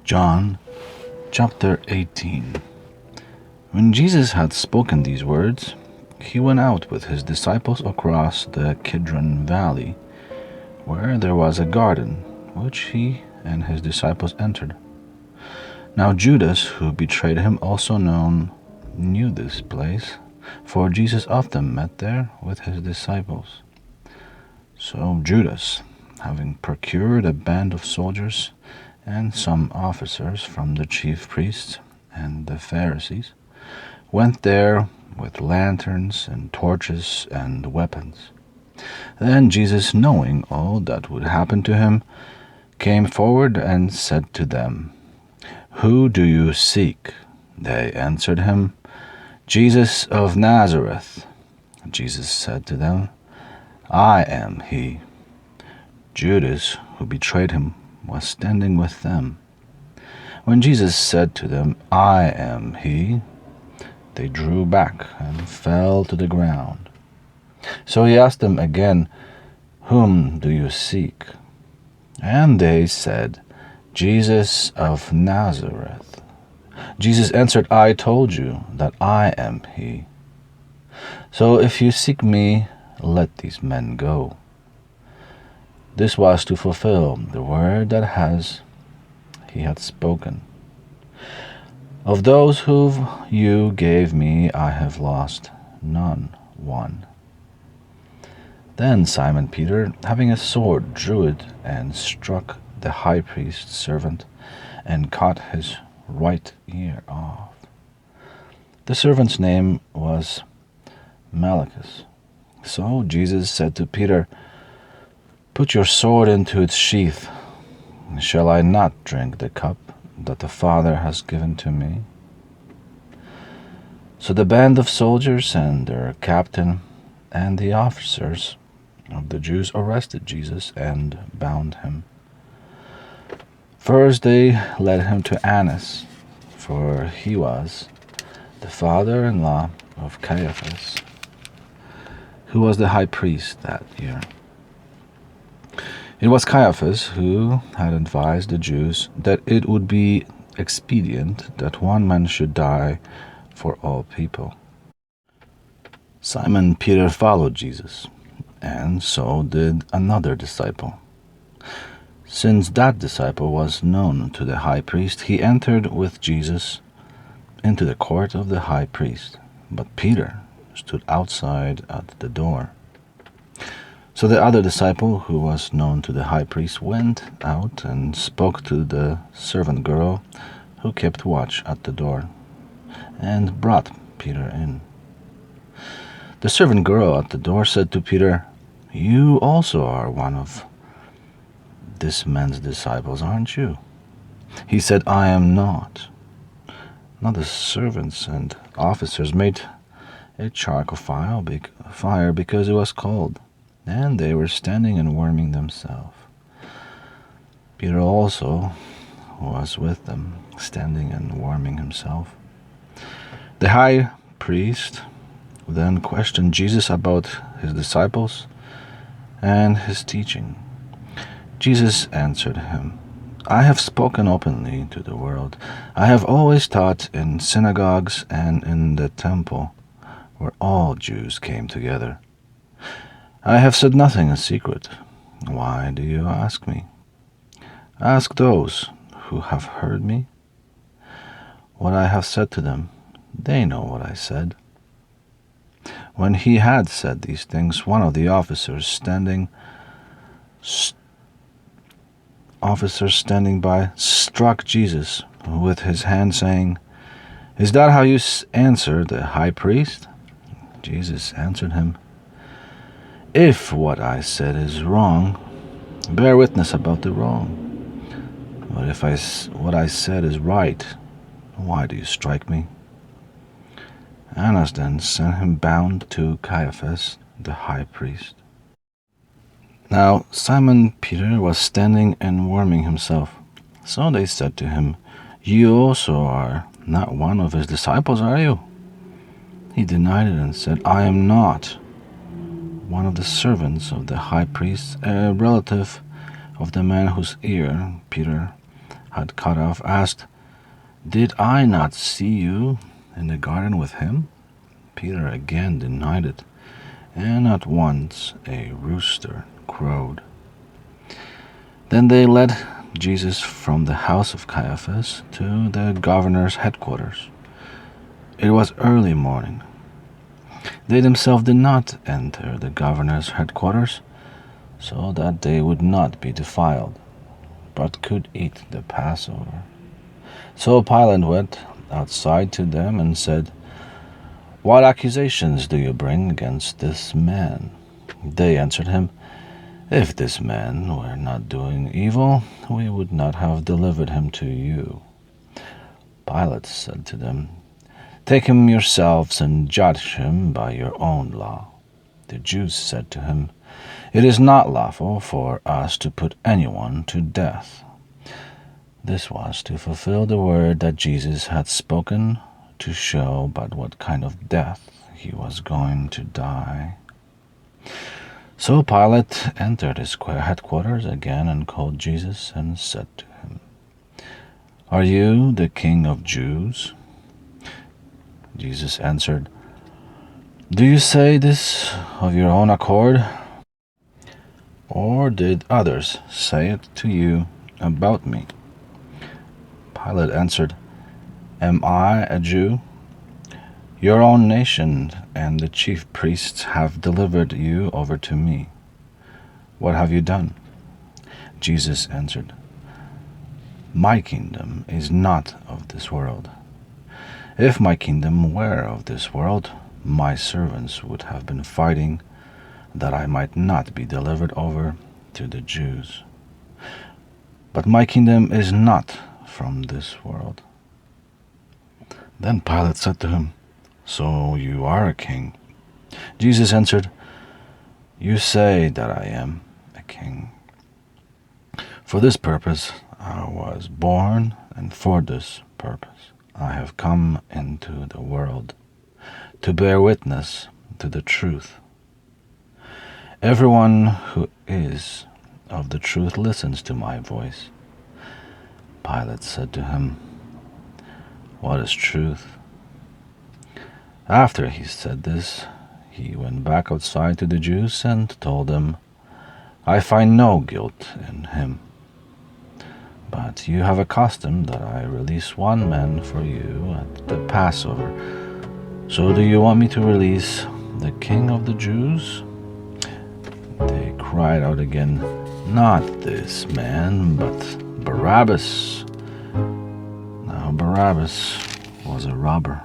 John chapter 18. When Jesus had spoken these words, he went out with his disciples across the Kidron Valley, where there was a garden, which he and his disciples entered. Now Judas, who betrayed him, also knew this place, for Jesus often met there with his disciples. So Judas, having procured a band of soldiers and some officers from the chief priests and the Pharisees, went there with lanterns and torches and weapons. Then Jesus, knowing all that would happen to him, came forward and said to them, "Who do you seek?" They answered him, "Jesus of Nazareth." Jesus said to them, "I am he." Judas, who betrayed him, was standing with them. When Jesus said to them, "I am he," they drew back and fell to the ground. So he asked them again, "Whom do you seek?" And they said, "Jesus of Nazareth." Jesus answered, "I told you that I am he. So if you seek me, let these men go." This was to fulfill the word that he had spoken. "Of those whom you gave me, I have lost one." Then Simon Peter, having a sword, drew it and struck the high priest's servant and cut his right ear off. The servant's name was Malchus. So Jesus said to Peter, "Put your sword into its sheath. Shall I not drink the cup that the Father has given to me?" So the band of soldiers and their captain and the officers of the Jews arrested Jesus and bound him. First they led him to Annas, for he was the father-in-law of Caiaphas, who was the high priest that year. It was Caiaphas who had advised the Jews that it would be expedient that one man should die for all people. Simon Peter followed Jesus, and so did another disciple. Since that disciple was known to the high priest, he entered with Jesus into the court of the high priest, but Peter stood outside at the door. So the other disciple, who was known to the high priest, went out and spoke to the servant girl who kept watch at the door, and brought Peter in. The servant girl at the door said to Peter, "You also are one of this man's disciples, aren't you?" He said, "I am not." Now the servants and officers made a charcoal fire because it was cold, and they were standing and warming themselves. Peter also was with them, standing and warming himself. The high priest then questioned Jesus about his disciples and his teaching. Jesus answered him, "I have spoken openly to the world. I have always taught in synagogues and in the temple, where all Jews came together. I have said nothing in secret. Why do you ask me? Ask those who have heard me. What I have said to them, they know what I said." When he had said these things, one of the officers standing by struck Jesus with his hand, saying, "Is that how you answer the high priest?" Jesus answered him, "If what I said is wrong, bear witness about the wrong. But if what I said is right, why do you strike me?" Annas then sent him bound to Caiaphas, the high priest. Now Simon Peter was standing and warming himself. So they said to him, "You also are not one of his disciples, are you?" He denied it and said, "I am not." One of the servants of the high priest, a relative of the man whose ear Peter had cut off, asked, "Did I not see you in the garden with him?" Peter again denied it, and at once a rooster crowed. Then they led Jesus from the house of Caiaphas to the governor's headquarters. It was early morning. They themselves did not enter the governor's headquarters, so that they would not be defiled, but could eat the Passover. So Pilate went outside to them and said, "What accusations do you bring against this man?" They answered him, "If this man were not doing evil, we would not have delivered him to you." Pilate said to them, "Take him yourselves and judge him by your own law." The Jews said to him, "It is not lawful for us to put anyone to death." This was to fulfill the word that Jesus had spoken, to show by what kind of death he was going to die. So Pilate entered his headquarters again and called Jesus and said to him, "Are you the King of Jews?" Jesus answered, "Do you say this of your own accord, or did others say it to you about me?" Pilate answered, "Am I a Jew? Your own nation and the chief priests have delivered you over to me. What have you done?" Jesus answered, "My kingdom is not of this world. If my kingdom were of this world, my servants would have been fighting that I might not be delivered over to the Jews. But my kingdom is not from this world." Then Pilate said to him, "So you are a king?" Jesus answered, "You say that I am a king. For this purpose I was born, and for this purpose I have come into the world, to bear witness to the truth. Everyone who is of the truth listens to my voice." Pilate said to him, "What is truth?" After he said this, he went back outside to the Jews and told them, "I find no guilt in him. But you have a custom that I release one man for you at the Passover. So do you want me to release the King of the Jews?" They cried out again, "Not this man, but Barabbas." Now Barabbas was a robber.